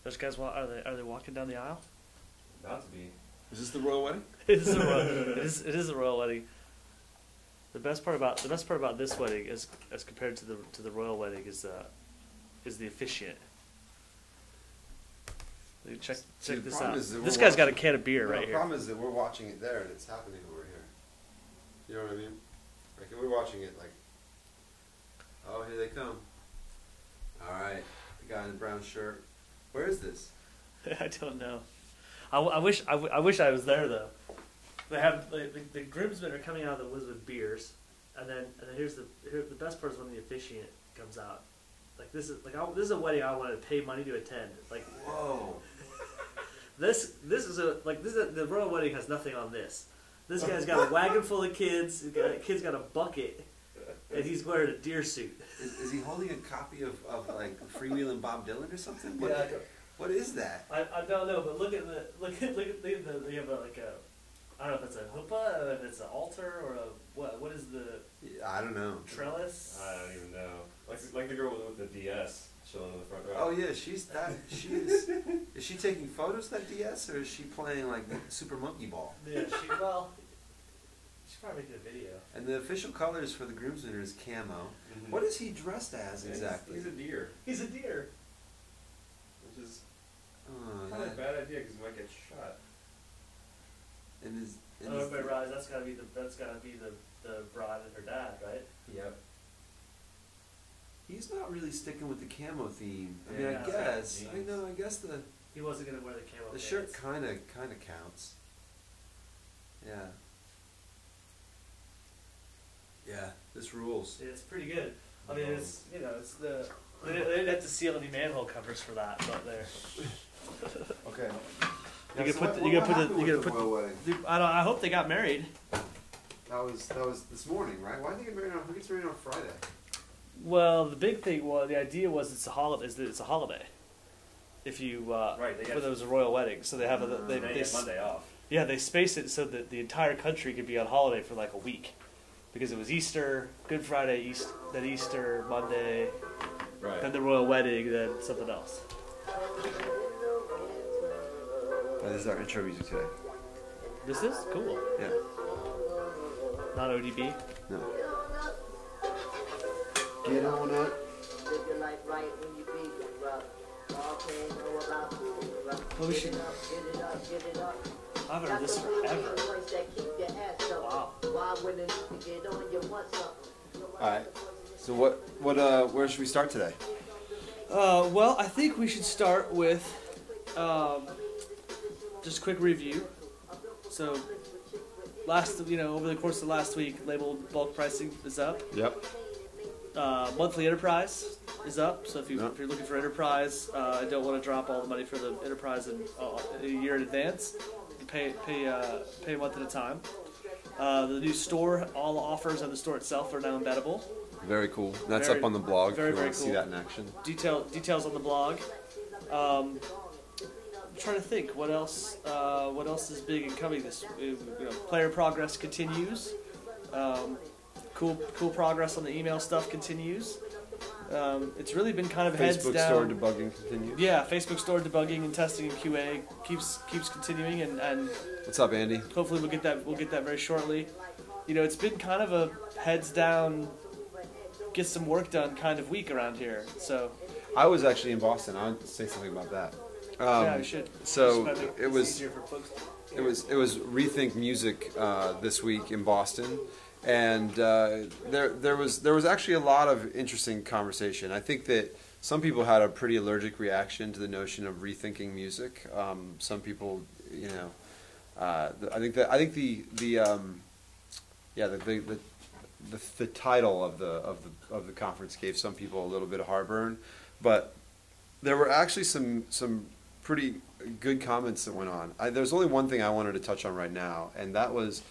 Those guys, are they walking down the aisle? About to be. Is this the royal wedding? It is a royal wedding. The best part about this wedding, as compared to the royal wedding, is the officiant. Check this out. This guy's got a can of beer right here. The problem is that we're watching it there and it's happening over here. You know what I mean? Like if we're watching it, like, oh, here they come. All right, the guy in the brown shirt. Where is this? I don't know. I wish I was there though. They have the groomsmen are coming out of the woods with beers, and then here's the best part is when the officiant comes out. Like this is a wedding I wanted to pay money to attend. Like whoa. The royal wedding has nothing on this. This guy's got a wagon full of kids. Kid's got a bucket, and he's wearing a deer suit. Is he holding a copy of like Freewheelin' Bob Dylan or something? What is that? I don't know, but look at the they have I don't know if it's a chuppah or if it's an altar or what is the I don't know trellis? I don't even know. Like the girl with the DS chilling in the front row. Oh yeah, she's is she taking photos of that DS or is she playing like Super Monkey Ball? Yeah, she's probably making a video. And the official colors for the groomsmen is camo. Mm-hmm. What is he dressed as exactly? He's a deer. He's a deer. Which is probably a bad idea because he might get shot. Everybody realize that's gotta be the bride and her dad, right? Yep. He's not really sticking with the camo theme. I mean, Yeah, I guess. I know. I guess he wasn't gonna wear the camo. The shirt kind of counts. Yeah. Yeah. This rules. It's pretty good. I mean, it's they didn't have to seal any manhole covers for that, but there. Okay. You gotta put the. I hope they got married. That was this morning, right? Why did they get married who gets married on Friday? Well, the big thing was the idea was it's a holiday. If you right, it was a royal wedding, so they have they get Monday off. Yeah, they space it so that the entire country could be on holiday for like a week, because it was Easter, Good Friday, then Easter, Monday, right. Then the royal wedding, then something else. This is our intro music today. This is cool. Yeah. Not ODB. No. Get on up. Well, we should. I've heard this forever. Wow. All right. So where should we start today? Well, I think we should start with just a quick review. So, over the course of last week, labeled bulk pricing is up. Yep. Monthly enterprise is up. So if you're looking for enterprise, I don't want to drop all the money for the enterprise in a year in advance. You pay a month at a time. The new store, all offers on the store itself are now embeddable. Very cool. That's up on the blog. Very, if you very want to cool. See that in action. Details on the blog. I'm trying to think what else is big and coming this. Player progress continues. Cool progress on the email stuff continues. It's really been kind of heads down. Facebook store debugging continues. Yeah, Facebook store debugging and testing and QA keeps continuing and. What's up, Andy? Hopefully we'll get that very shortly. It's been kind of a heads down, get some work done kind of week around here. So. I was actually in Boston. I want to say something about that. Yeah, you should. So it was Rethink Music this week in Boston. And there was actually a lot of interesting conversation. I think that some people had a pretty allergic reaction to the notion of rethinking music. Some people, I think the title of the conference gave some people a little bit of heartburn, but there were actually some pretty good comments that went on. There's only one thing I wanted to touch on right now, and that was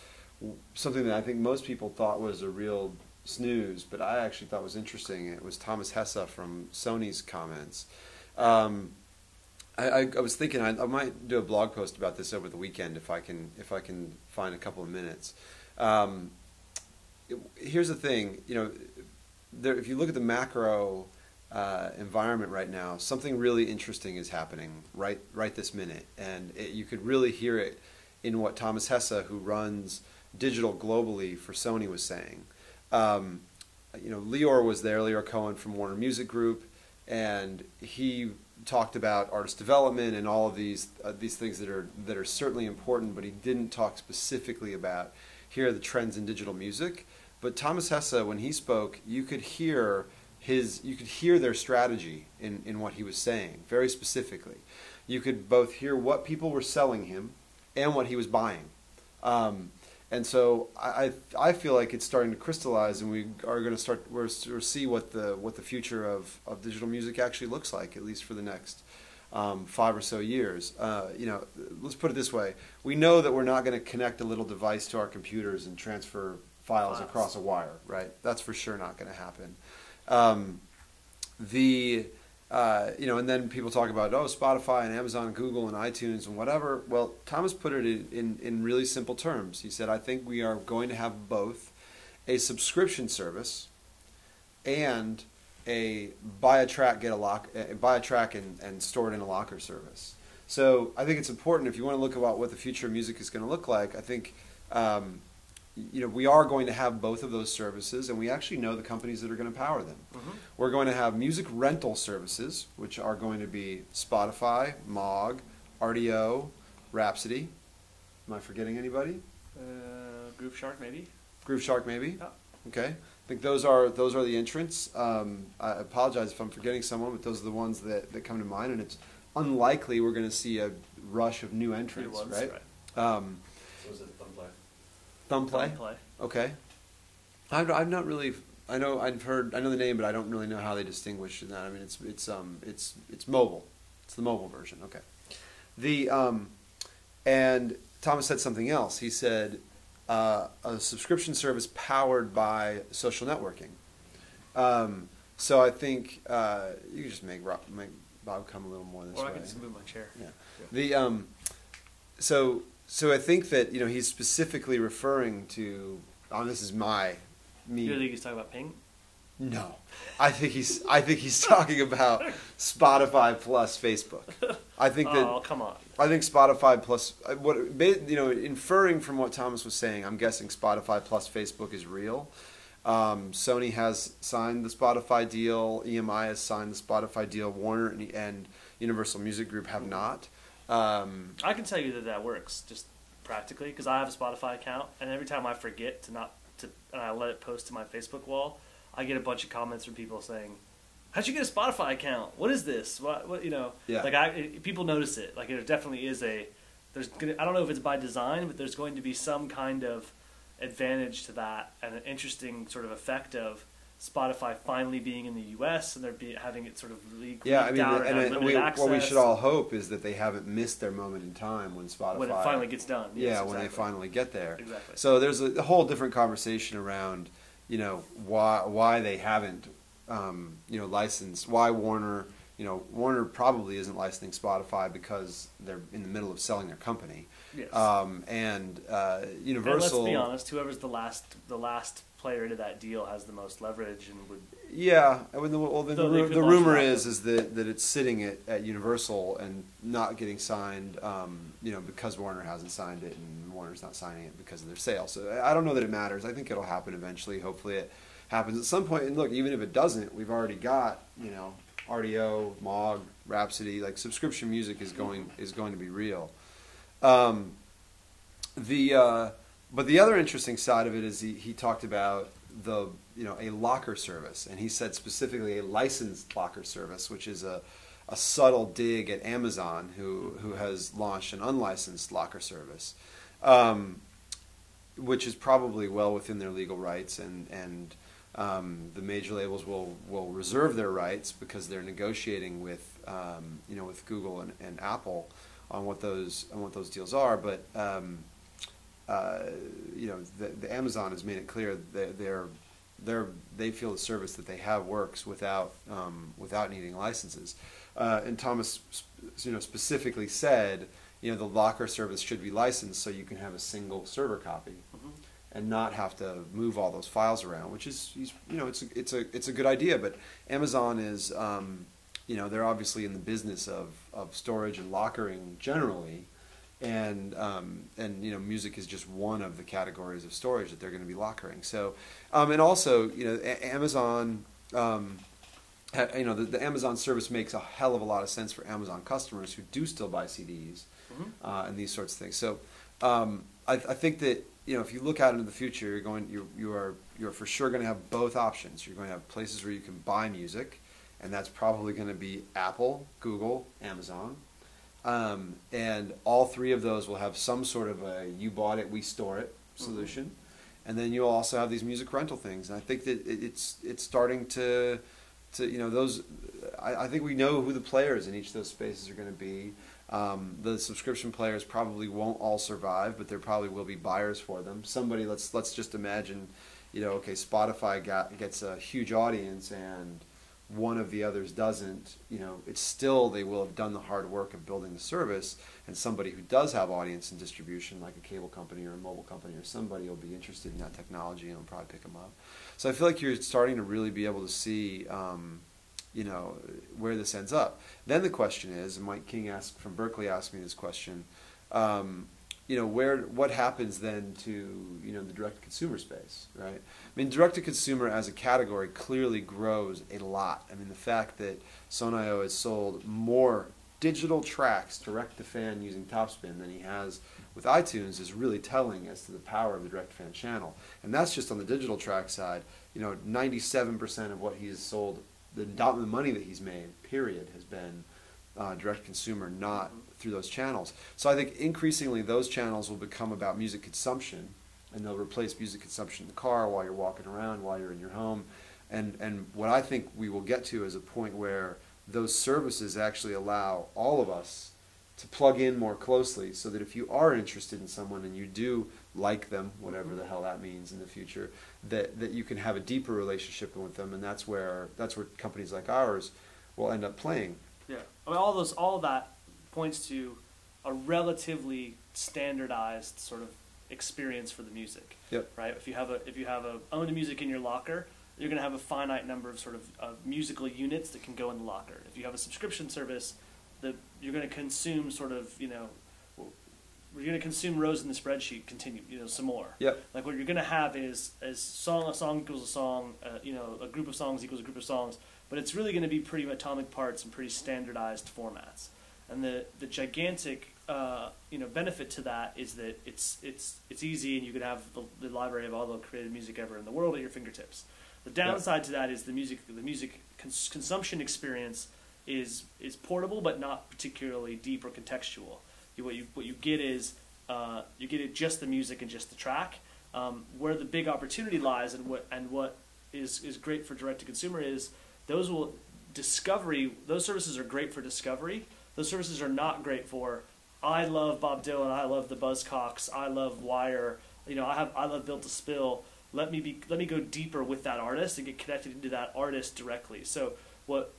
something that I think most people thought was a real snooze, but I actually thought was interesting. It was Thomas Hesse from Sony's comments. I was thinking I might do a blog post about this over the weekend if I can find a couple of minutes. Here's the thing, if you look at the macro environment right now, something really interesting is happening right this minute, and you could really hear it in what Thomas Hesse, who runs digital globally for Sony, was saying. Lior was there, Lior Cohen from Warner Music Group, and he talked about artist development and all of these things that are certainly important, but he didn't talk specifically about here are the trends in digital music. But Thomas Hesse, when he spoke, you could hear their strategy in what he was saying very specifically. You could both hear what people were selling him and what he was buying. And so I feel like it's starting to crystallize, and we are going to see what the future of digital music actually looks like, at least for the next 5 or so years. Let's put it this way: we know that we're not going to connect a little device to our computers and transfer files across a wire, right? That's for sure not going to happen. And then people talk about, Spotify and Amazon and Google and iTunes and whatever. Well, Thomas put it in really simple terms. He said, I think we are going to have both a subscription service and a buy a track and store it in a locker service. So I think it's important, if you want to look about what the future of music is going to look like, I think we are going to have both of those services, and we actually know the companies that are going to power them. Mm-hmm. We're going to have music rental services, which are going to be Spotify, Mog, RDO, Rhapsody. Am I forgetting anybody? Groove Shark, maybe. Groove Shark, maybe. Yeah. Okay. I think those are the entrants. I apologize if I'm forgetting someone, but those are the ones that come to mind, and it's unlikely we're going to see a rush of new entrants, right? So is it Thumbplay? Thumbplay? Okay. I've not really. I know the name, but I don't really know how they distinguish that. I mean, it's mobile. It's the mobile version. Okay. And Thomas said something else. He said a subscription service powered by social networking. So I think you can just make Bob come a little more this way. Or I can just move my chair. Yeah. So I think that he's specifically referring to. This is me. You think he's talking about Ping? No, I think he's talking about Spotify plus Facebook. I think that. Oh, come on. I think Spotify plus inferring from what Thomas was saying, I'm guessing Spotify plus Facebook is real. Sony has signed the Spotify deal. EMI has signed the Spotify deal. Warner and Universal Music Group have not. I can tell you that works just practically, because I have a Spotify account, and every time I forget and I let it post to my Facebook wall, I get a bunch of comments from people saying, "How'd you get a Spotify account? What is this? What Yeah. Like people notice it. Like it definitely is I don't know if it's by design, but there's going to be some kind of advantage to that, and an interesting sort of effect of Spotify finally being in the U.S. and having it sort of leaked out and limited access. What we should all hope is that they haven't missed their moment in time when Spotify... When it finally gets done. Yes, when they finally get there. Exactly. So there's a whole different conversation around, why they haven't, licensed, why Warner... Warner probably isn't licensing Spotify because they're in the middle of selling their company. Yes. And Universal... And let's be honest, whoever's the last player into that deal has the most leverage and would... Yeah. The rumor is that it's sitting at Universal and not getting signed, because Warner hasn't signed it, and Warner's not signing it because of their sale. So I don't know that it matters. I think it'll happen eventually. Hopefully it happens at some point. And look, even if it doesn't, we've already got, RDO, Mog, Rhapsody, like subscription music is going to be real. But the other interesting side of it is he talked about a locker service, and he said specifically a licensed locker service, which is a subtle dig at Amazon, who has launched an unlicensed locker service, which is probably well within their legal rights, and the major labels will reserve their rights because they're negotiating with Google and Apple on what those deals are. But the Amazon has made it clear that they feel the service that they have works without needing licenses. And Thomas specifically said the locker service should be licensed so you can have a single server copy. Mm-hmm. and not have to move all those files around, which is, it's a good idea. But Amazon is, they're obviously in the business of storage and lockering generally, and music is just one of the categories of storage that they're going to be lockering. So, and also, Amazon. The Amazon service makes a hell of a lot of sense for Amazon customers who do still buy CDs and these sorts of things. So I think that if you look out into the future, you're for sure going to have both options. You're going to have places where you can buy music, and that's probably going to be Apple, Google, Amazon, and all three of those will have some sort of a "you bought it, we store it" solution. And then you'll also have these music rental things, and I think that it's starting to those. I think we know who the players in each of those spaces are going to be. The subscription players probably won't all survive, but there probably will be buyers for them. Somebody, let's just imagine, Spotify gets a huge audience and one of the others doesn't. It's still, they will have done the hard work of building the service, and somebody who does have audience and distribution, like a cable company or a mobile company or somebody, will be interested in that technology and will probably pick them up. So I feel like you're starting to really be able to see where this ends up. Then the question is, and Mike King from Berkeley asked me this question, what happens then to the direct-to-consumer space, right? I mean, direct-to-consumer as a category clearly grows a lot. I mean, the fact that Sonayo has sold more digital tracks direct-to-fan using Topspin than he has with iTunes is really telling as to the power of the direct-to-fan channel. And that's just on the digital track side. 97% of what he has sold, the money that he's made, period, has been direct-consumer, not through those channels. So I think increasingly those channels will become about music consumption, and they'll replace music consumption in the car, while you're walking around, while you're in your home. And what I think we will get to is a point where those services actually allow all of us to plug in more closely, so that if you are interested in someone and you do like them, whatever the hell that means in the future, that you can have a deeper relationship with them, and that's where companies like ours will end up playing. Yeah, I mean, all of that points to a relatively standardized sort of experience for the music. Yep. Right. If you have own music in your locker, you're going to have a finite number of sort of musical units that can go in the locker. If you have a subscription service, you're going to consume sort of we're going to consume rows in the spreadsheet, some more. Yep. Like what you're going to have is a song equals a song, a group of songs equals a group of songs, but it's really going to be pretty atomic parts and pretty standardized formats. And the gigantic benefit to that is that it's easy, and you can have the library of all the created music ever in the world at your fingertips. The downside to that is the music consumption experience is portable, but not particularly deep or contextual. What you get is you get just the music and just the track. Where the big opportunity lies, and what is great for direct to consumer is those services are great for discovery. Those services are not great for, I love Bob Dylan, I love the Buzzcocks, I love Wire, I love Built to Spill. Let me go deeper with that artist and get connected into that artist directly. So what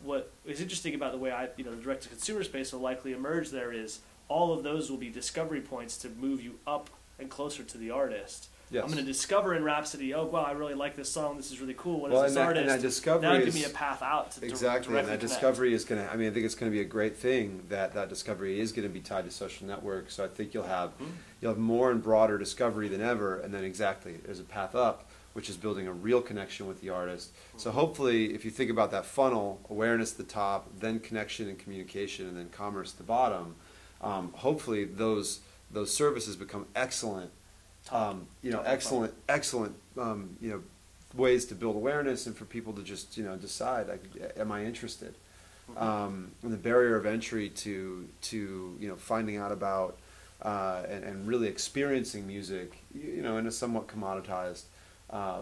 is interesting about the way the direct to consumer space will likely emerge there is all of those will be discovery points to move you up and closer to the artist. Yes. I'm going to discover in Rhapsody, oh, wow, I really like this song. This is really cool. What is this artist? And that discovery now give me a path out to exactly, and that discovery is going to, I think it's going to be a great thing that discovery is going to be tied to social networks. So I think you'll have more and broader discovery than ever, and then exactly, there's a path up, which is building a real connection with the artist. So hopefully, if you think about that funnel, awareness at the top, then connection and communication, and then commerce at the bottom, hopefully those services become excellent. Excellent ways to build awareness and for people to just decide, am I interested? And the barrier of entry to finding out about and really experiencing music in a somewhat commoditized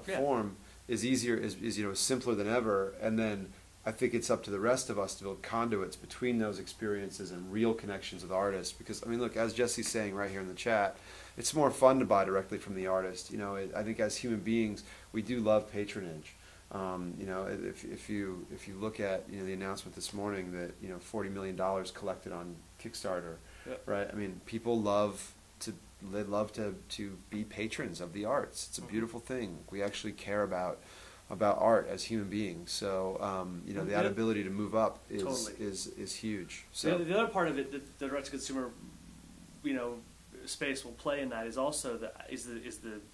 form is easier, is simpler than ever. And then I think it's up to the rest of us to build conduits between those experiences and real connections with artists. Because look, as Jesse's saying right here in the chat, it's more fun to buy directly from the artist. I think as human beings, we do love patronage. If you look at the announcement this morning that $40 million collected on Kickstarter, right? People love to they'd love to be patrons of the arts. It's a beautiful thing. We actually care about art as human beings. So the ability to move up is huge. So the other part of it that the direct to consumer space will play in that is also the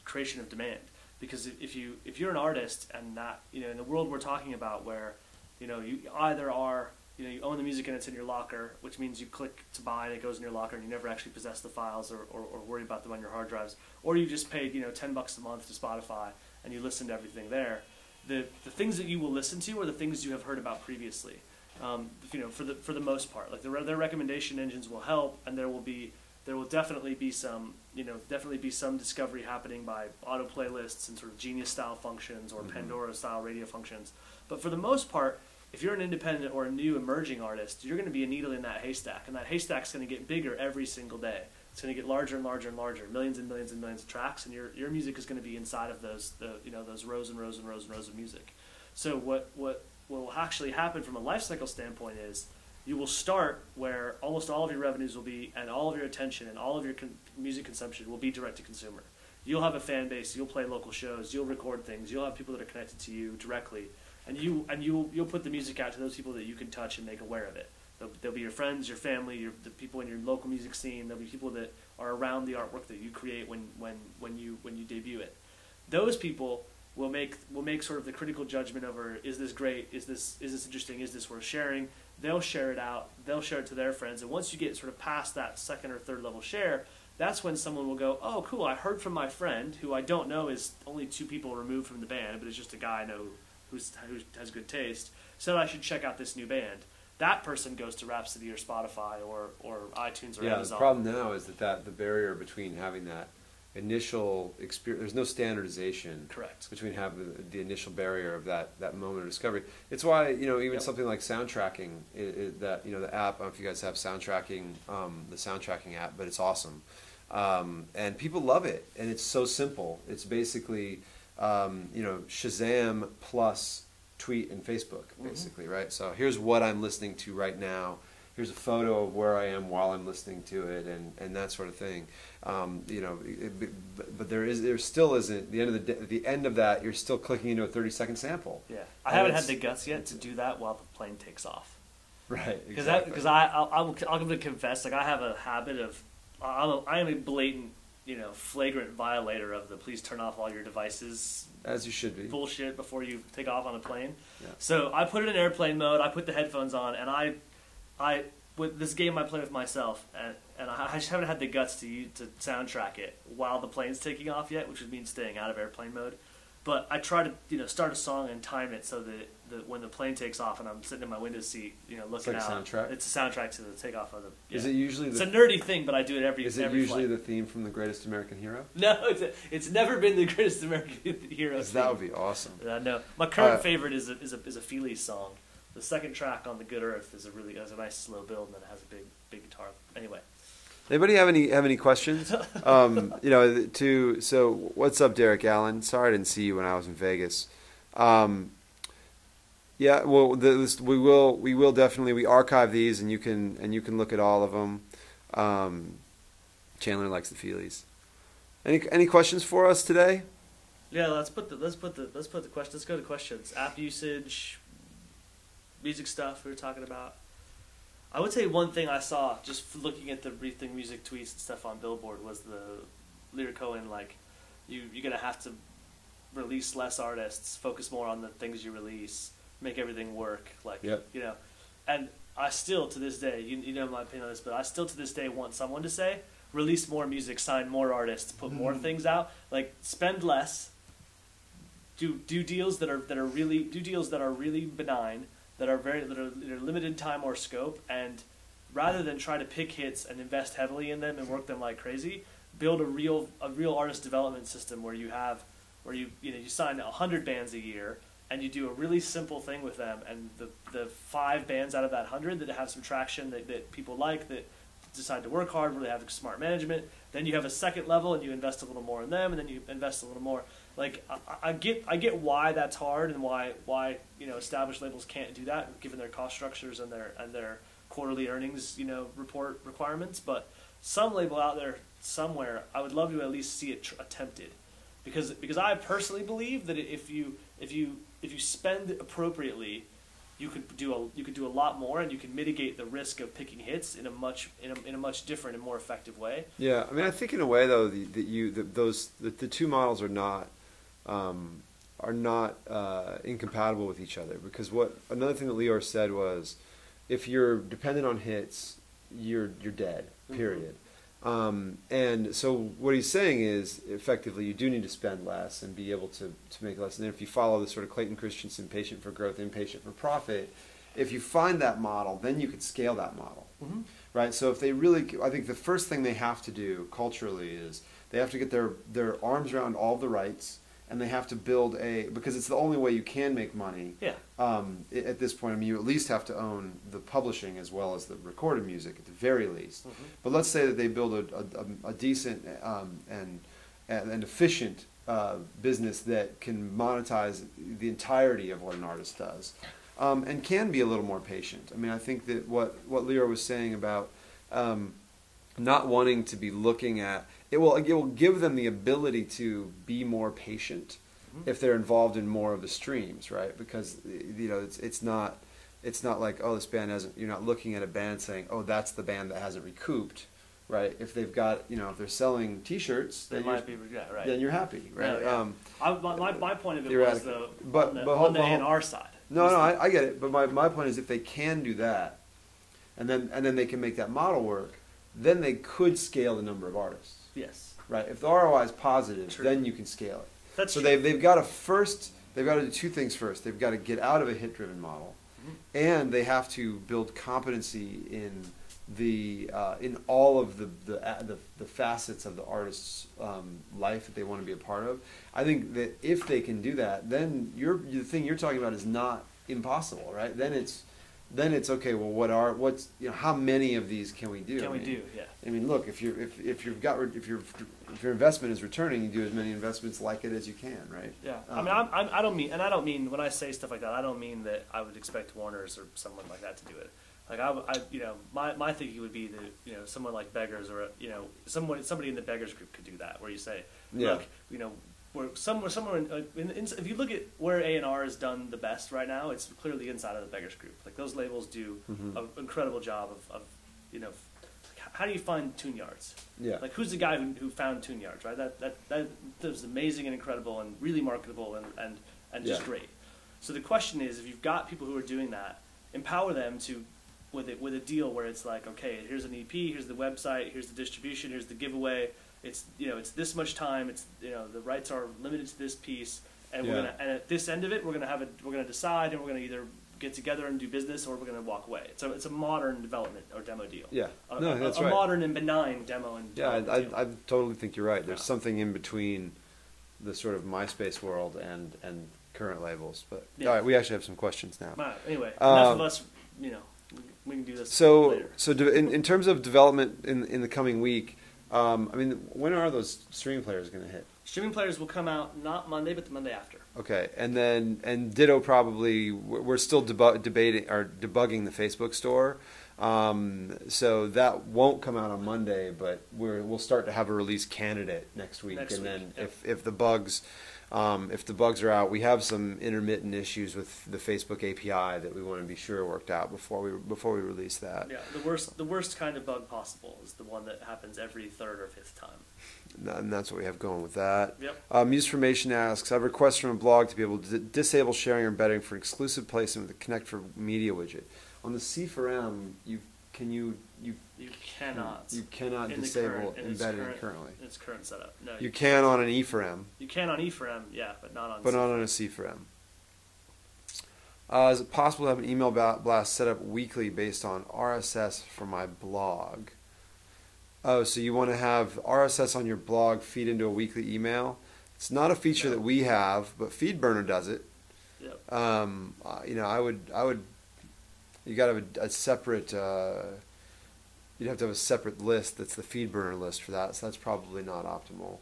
creation of demand. Because if you're an artist and not in the world we're talking about where you either are you own the music and it's in your locker, which means you click to buy and it goes in your locker and you never actually possess the files or worry about them on your hard drives, or you just paid $10 a month to Spotify and you listen to everything there. The things that you will listen to are the things you have heard about previously. For the most part, like their recommendation engines will help, and there will definitely be some discovery happening by auto playlists and sort of Genius style functions or Pandora style radio functions. But for the most part, if you're an independent or a new emerging artist, you're going to be a needle in that haystack, and that haystack's going to get bigger every single day. It's going to get larger and larger and larger, millions and millions and millions of tracks, and your music is going to be inside of those rows and rows and rows and rows of music. So what will actually happen from a life cycle standpoint is you will start where almost all of your revenues will be, and all of your attention and all of your music consumption will be direct to consumer. You'll have a fan base, you'll play local shows, you'll record things, you'll have people that are connected to you directly, and you'll put the music out to those people that you can touch and make aware of it. They'll be your friends, your family, the people in your local music scene. There'll be people that are around the artwork that you create when you debut it. Those people will make sort of the critical judgment over, is this great, is this interesting, is this worth sharing? They'll share it out, they'll share it to their friends, and once you get sort of past that second or third level share, that's when someone will go, oh cool, I heard from my friend, who I don't know is only 2 people removed from the band, but it's just a guy I know who has good taste, said I should check out this new band. That person goes to Rhapsody or Spotify or iTunes or Amazon. Yeah, the problem now is that the barrier between having that initial experience, there's no standardization. Correct. Between having the initial barrier of that moment of discovery. It's why even something like soundtracking, that the app. I don't know if you guys have soundtracking, the soundtracking app, but it's awesome, and people love it, and it's so simple. It's basically Shazam plus tweet and Facebook, basically, right? So here's what I'm listening to right now. Here's a photo of where I am while I'm listening to it, and that sort of thing. But there still isn't the end of that. You're still clicking into a 30-second sample. Yeah, I haven't had the guts yet to do that while the plane takes off. Right. Because I'll confess, like I have a habit of I am a blatant flagrant violator of the please turn off all your devices. As you should be. Bullshit before you take off on a plane. Yeah. So I put it in airplane mode. I put the headphones on, and I with this game I play with myself, and I just haven't had the guts to soundtrack it while the plane's taking off yet, which would mean staying out of airplane mode. But I try to start a song and time it so that when the plane takes off and I'm sitting in my window seat, looking it's like out. Soundtrack? It's a soundtrack to the takeoff of the. Yeah. Is it usually? It's a nerdy thing, but I do it every. Is it every usually flight. the theme from The Greatest American Hero? No, it's never been The Greatest American Hero. That would be awesome. No, my current favorite is a Feely song. The second track on The Good Earth has a nice slow build, and then it has a big guitar. Anyway. Anybody have any questions? So what's up, Derek Allen? Sorry I didn't see you when I was in Vegas. Yeah, well, we will definitely archive these, and you can look at all of them. Chandler likes the Feelies. Any questions for us today? Yeah, let's put the question. Let's go to questions. App usage, music stuff we were talking about. I would say one thing I saw just looking at the Rethink Music tweets and stuff on Billboard was the Lear Cohen, like, you're going to have to release less artists, focus more on the things you release, make everything work. Like, yep. And I still, to this day, you know my opinion on this, but I still to this day want someone to say, release more music, sign more artists, put more things out, like, spend less, do deals that are really benign, that are limited time or scope, and rather than try to pick hits and invest heavily in them and work them like crazy, build a real artist development system where you sign 100 bands a year and you do a really simple thing with them, and the 5 bands out of that 100 that have some traction that people like, that decide to work hard, really have smart management, then you have a second level and you invest a little more in them, and then you invest a little more. Like, I get why that's hard, and why established labels can't do that given their cost structures and their quarterly earnings report requirements. But some label out there somewhere, I would love to at least see it attempted, because I personally believe that if you spend appropriately, you could do a lot more, and you can mitigate the risk of picking hits in a much different and more effective way. Yeah, I mean, I think in a way though the two models are not incompatible with each other, because another thing that Lior said was, if you're dependent on hits, you're dead. Period. And so what he's saying is, effectively, you do need to spend less and be able to make less. And then if you follow the sort of Clayton Christensen patient for growth, impatient for profit, if you find that model, then you could scale that model. Right? So if they really, I think the first thing they have to do culturally is they have to get their arms around all the rights, and they have to build because it's the only way you can make money. Yeah. At this point, I mean, you at least have to own the publishing as well as the recorded music at the very least. But let's say that they build a decent and efficient business that can monetize the entirety of what an artist does, and can be a little more patient. I mean, I think that what Lior was saying about not wanting to be looking at it will give them the ability to be more patient if they're involved in more of the streams, right? Because it's not like, oh, this band hasn't. You're not looking at a band saying, oh, that's the band that hasn't recouped, right? If they've got if they're selling T-shirts, they might be right. Then you're happy, right? No, yeah. My point of it was though, on the A&R side. No, I get it. But my point is, if they can do that, and then they can make that model work, then they could scale the number of artists. Yes. Right. If the ROI is positive, True. then you can scale it. That's so true. they've got to do two things first. They've got to get out of a hit-driven model, and they have to build competency in in all of the facets of the artist's life that they want to be a part of. I think that if they can do that, then the thing you're talking about is not impossible, right? Then it's okay. Well, how many of these can we do? Yeah. I mean, look, if your investment is returning, you do as many investments like it as you can, right? Yeah. I mean, I don't mean when I say stuff like that, I don't mean that I would expect Warner's or someone like that to do it. Like my thinking would be that someone like Beggars or somebody in the Beggars group could do that, where you say, look, where somewhere if you look at where A&R has done the best right now, it's clearly inside of the Beggars group. Like, those labels do an incredible job of how do you find tune yards? Yeah. Like, who's the guy who found tune yards, right? That was amazing and incredible and really marketable and just great. So the question is, if you've got people who are doing that, empower them to with a deal where it's like, okay, here's an EP, here's the website, here's the distribution, here's the giveaway. It's it's this much time. It's the rights are limited to this piece, and we're gonna at this end of it we're gonna decide, and we're gonna either get together and do business, or we're gonna walk away. So it's a modern development or demo deal. Yeah, that's a right. modern and benign demo and deal. I totally think you're right. There's something in between the sort of MySpace world and current labels. But all right, we actually have some questions now. Anyway, enough of us. We can do this later. So in terms of development in the coming week. I mean, when are those streaming players going to hit? Streaming players will come out not Monday, but the Monday after. Okay, and ditto probably. We're still debating or debugging the Facebook store, so that won't come out on Monday. But we'll start to have a release candidate next week, then if the bugs. If the bugs are out, we have some intermittent issues with the Facebook API that we want to be sure worked out before we release that. Yeah, the worst kind of bug possible is the one that happens every third or fifth time. And that's what we have going with that. Yep. Musformation asks, I have a request from a blog to be able to disable sharing or embedding for exclusive placement with the Connect for Media widget. On the C4M, you cannot disable embedding currently. In its current setup. No. You can on an E4M. You can on E4M, yeah, but not on. But not on a C4M. Is it possible to have an email blast set up weekly based on RSS for my blog? Oh, so you want to have RSS on your blog feed into a weekly email? It's not a feature that we have, but FeedBurner does it. Yep. I would. You got to have a separate. You'd have to have a separate list that's the FeedBurner list for that, so that's probably not optimal.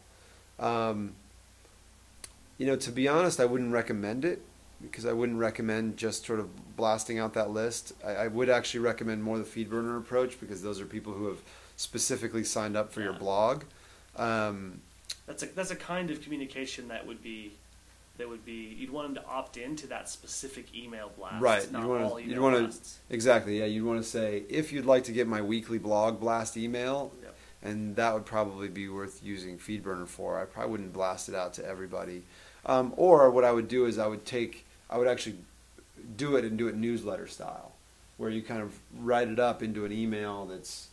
To be honest, I wouldn't recommend it, because I wouldn't recommend just sort of blasting out that list. I would actually recommend more the FeedBurner approach, because those are people who have specifically signed up for your Yeah. blog. That's a kind of communication that would be you'd want them to opt into that specific email blast. Right. Not all email you'd want blasts. to exactly. Yeah. You'd want to say, if you'd like to get my weekly blog blast email, Yep. and that would probably be worth using FeedBurner for. I probably wouldn't blast it out to everybody. Or what I would do is I would actually do it newsletter style, where you kind of write it up into an email that's,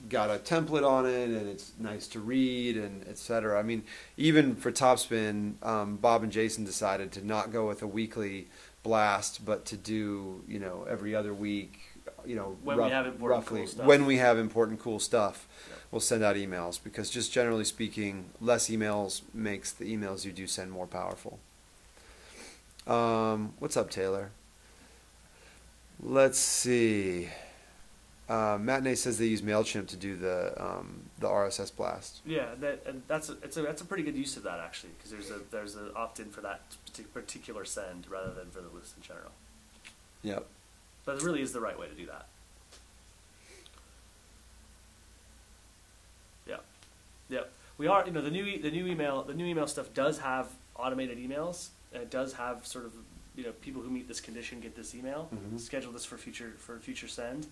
got a template on it and it's nice to read and etc. I mean, even for Topspin, Bob and Jason decided to not go with a weekly blast, but to do, every other week, When we have important cool stuff. when we have important cool stuff, Yep. we'll send out emails, because just generally speaking, less emails makes the emails you do send more powerful. What's up, Taylor? Let's see. Matinee says they use MailChimp to do the RSS blast. Yeah, that's a pretty good use of that, actually, because there's an opt-in for that particular send rather than for the list in general. Yep. But it really is the right way to do that. Yep. We are, the new email stuff does have automated emails, and it does have sort of, people who meet this condition get this email, schedule this for future send.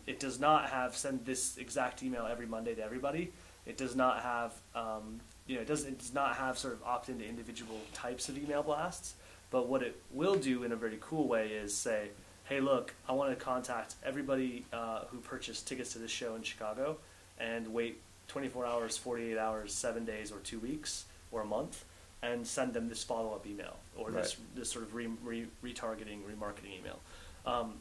It does not have send this exact email every Monday to everybody. It does not have, it does not have sort of opt into individual types of email blasts. But what it will do in a very cool way is say, hey, look, I want to contact everybody who purchased tickets to this show in Chicago, and wait 24 hours, 48 hours, 7 days, or 2 weeks, or a month, and send them this follow-up email, or this sort of retargeting, remarketing email.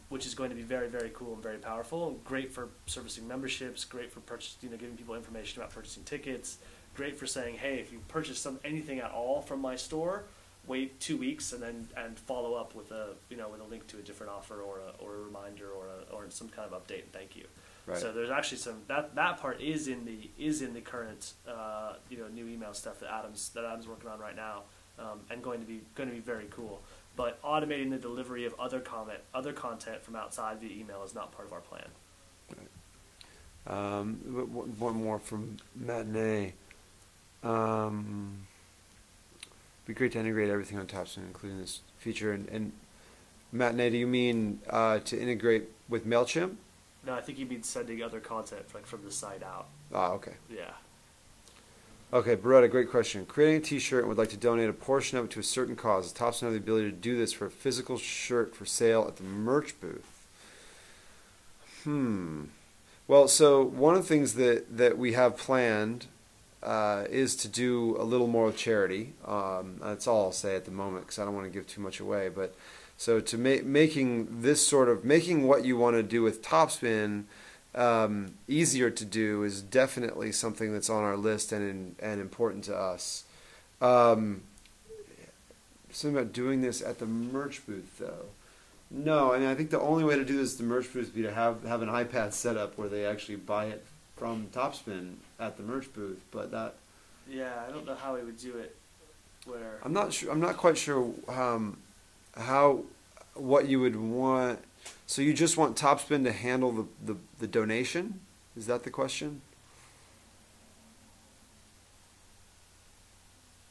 Which is going to be very, very cool and very powerful. Great for servicing memberships. Great for giving people information about purchasing tickets. Great for saying, hey, if you purchase anything at all from my store, wait 2 weeks and follow up with a link to a different offer or a reminder or some kind of update and thank you. Right. So there's actually that part is in the current new email stuff that Adam's working on right now, and going to be very cool. But automating the delivery of other content from outside via email is not part of our plan. Right. One more from Matinee. Be great to integrate everything on Topspin, including this feature. And Matinee, do you mean to integrate with MailChimp? No, I think you mean sending other content from the site out. Ah, okay. Yeah. Okay, Beretta, great question. Creating a T-shirt and would like to donate a portion of it to a certain cause. Does Topspin have the ability to do this for a physical shirt for sale at the merch booth? Well, so one of the things that we have planned is to do a little more with charity. That's all I'll say at the moment, because I don't want to give too much away. But so to making what you want to do with Topspin easier to do is definitely something that's on our list and important to us. Something about doing this at the merch booth, though. No, I mean, I think the only way to do this at the merch booth would be to have an iPad set up where they actually buy it from Topspin at the merch booth. But that. Yeah, I don't know how we would do it. Where I'm not sure. I'm not quite sure what you would want. So you just want Topspin to handle the donation? Is that the question?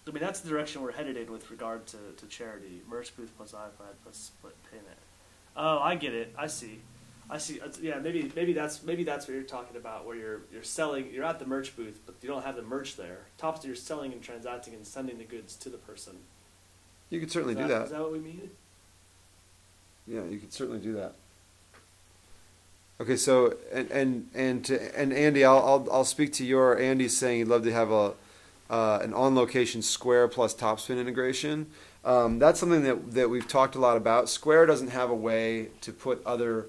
I mean, that's the direction we're headed in with regard to charity. Merch booth plus iPad plus split payment. Oh, I get it. I see. Yeah, maybe that's what you're talking about, where you're selling. You're at the merch booth, but you don't have the merch there. Topspin, you're selling and transacting and sending the goods to the person. You could certainly do that. Is that what we mean? Yeah, you could certainly do that. Okay, so and Andy, I'll speak to your. Andy's saying he'd love to have an on-location Square plus Topspin integration. That's something that we've talked a lot about. Square doesn't have a way to put other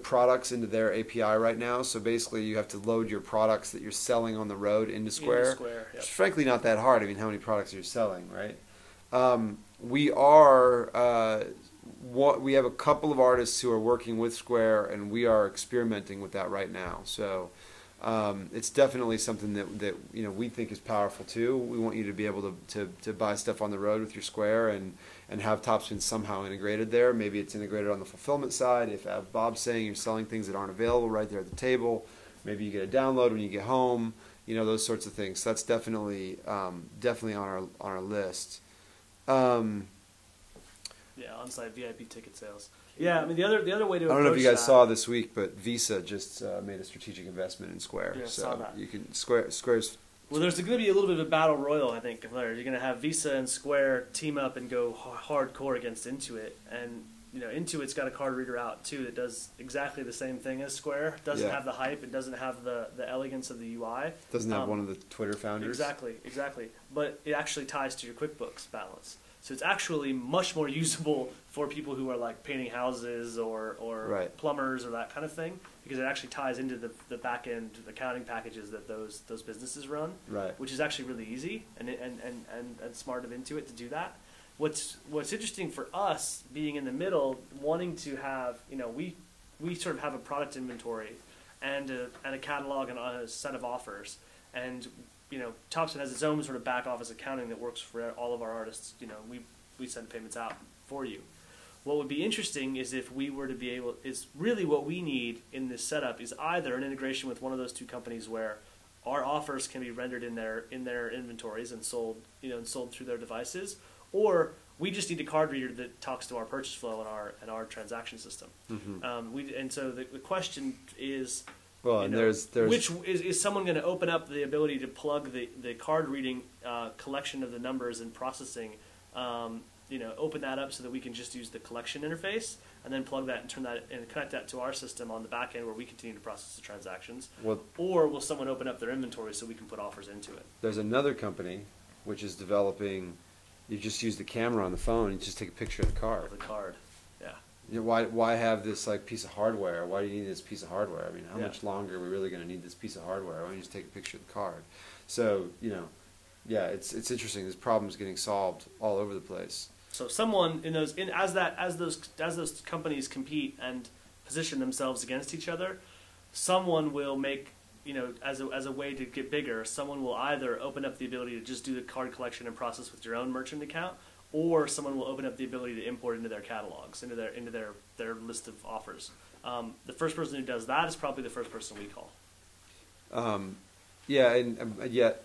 products into their API right now. So basically, you have to load your products that you're selling on the road into Square. Yep. It's frankly not that hard. I mean, how many products are you selling, right? We are. We have a couple of artists who are working with Square, and we are experimenting with that right now. So It's definitely something that we think is powerful too. We want you to be able to buy stuff on the road with your Square and have Topspin somehow integrated there. Maybe it's integrated on the fulfillment side. If Bob's saying you're selling things that aren't available right there at the table, maybe you get a download when you get home. Those sorts of things. So that's definitely on our list. Yeah, on-site VIP ticket sales. Yeah, I mean the other way to approach I don't know if you guys that, saw this week, but Visa just made a strategic investment in Square. Yeah, I so saw that. you can Square's. Well, there's going to be a little bit of a battle royal, I think. You're going to have Visa and Square team up and go hardcore against Intuit, and Intuit's got a card reader out too that does exactly the same thing as Square. Doesn't have the hype. It doesn't have the elegance of the UI. Doesn't have one of the Twitter founders. Exactly. But it actually ties to your QuickBooks balance. So it's actually much more usable for people who are like painting houses or Right. plumbers or that kind of thing, because it actually ties into the back end accounting packages that those businesses run. Right. Which is actually really easy and smart of Intuit to do that. What's interesting for us being in the middle, wanting to have we sort of have a product inventory and a catalog and a set of offers, and Topspin has its own sort of back office accounting that works for all of our artists. We send payments out for you. What would be interesting is if we were to be able, is really what we need in this setup is either an integration with one of those two companies where our offers can be rendered in their inventories and sold, and sold through their devices, or we just need a card reader that talks to our purchase flow and our transaction system. Mm-hmm. So the question is, well, and there's which is someone going to open up the ability to plug the card reading collection of the numbers and processing, open that up so that we can just use the collection interface and then plug that and turn that and connect that to our system on the back end where we continue to process the transactions. Or will someone open up their inventory so we can put offers into it? There's another company which is developing. You just use the camera on the phone and just take a picture of the card. The card, yeah. Why have this piece of hardware? Why do you need this piece of hardware? I mean, how much longer are we really going to need this piece of hardware? Why don't you just take a picture of the card? So it's interesting. This problem is getting solved all over the place. So someone as those companies compete and position themselves against each other, someone will make as a way to get bigger. Someone will either open up the ability to just do the card collection and process with your own merchant account, or someone will open up the ability to import into their catalogs, into their list of offers. The first person who does that is probably the first person we call. Yet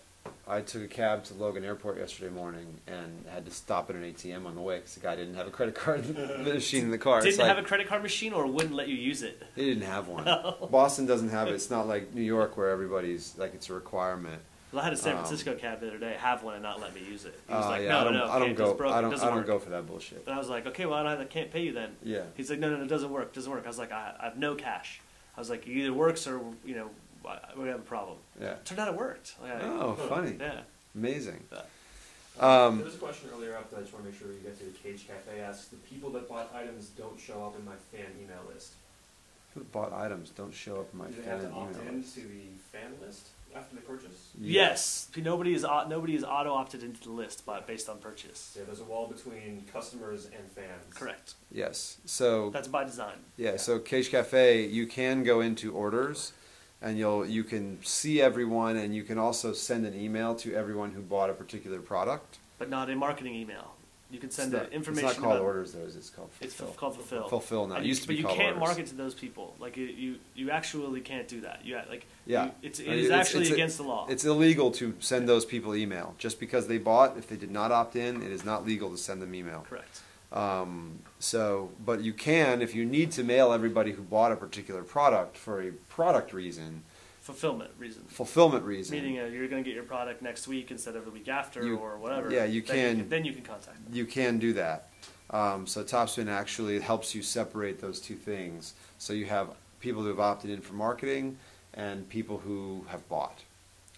I took a cab to Logan Airport yesterday morning and had to stop at an ATM on the way because the guy didn't have a credit card machine in the car. Didn't have a credit card machine, or wouldn't let you use it? He didn't have one. Boston doesn't have it. It's not like New York where everybody's it's a requirement. Well, I had a San Francisco cab the other day have one and not let me use it. He was like, I don't go for that bullshit. And I was like, okay, well, I can't pay you then. Yeah. He's like, no, it doesn't work. I was like, I have no cash. I was like, it either works or we have a problem. Yeah. Turned out it worked. Funny. Yeah. Amazing. There was a question earlier up that I just want to make sure you get to. Cage Cafe asks, the people that bought items don't show up in my fan email list. People that bought items don't show up in my Do they fan have to opt email in list. to the fan list after they purchase? Yes. Nobody is auto-opted into the list based on purchase. Yeah, there's a wall between customers and fans. Correct. Yes. So that's by design. Yeah. So Cage Cafe, you can go into orders, and you can see everyone, and you can also send an email to everyone who bought a particular product. But not a marketing email. You can send information. It's not called orders, though. It's called fulfill. It's called fulfill. Fulfill now. It used to be called But you can't orders. market to those people. You actually can't do that. It is It's actually against the law. It's illegal to send those people email just because they bought. If they did not opt in, it is not legal to send them email. Correct. But you can, if you need to mail everybody who bought a particular product for a product reason. Fulfillment reason. Meaning you're going to get your product next week instead of the week after or whatever. Yeah, you can. Then you can contact them. You can do that. So Topspin actually helps you separate those two things. So you have people who have opted in for marketing and people who have bought.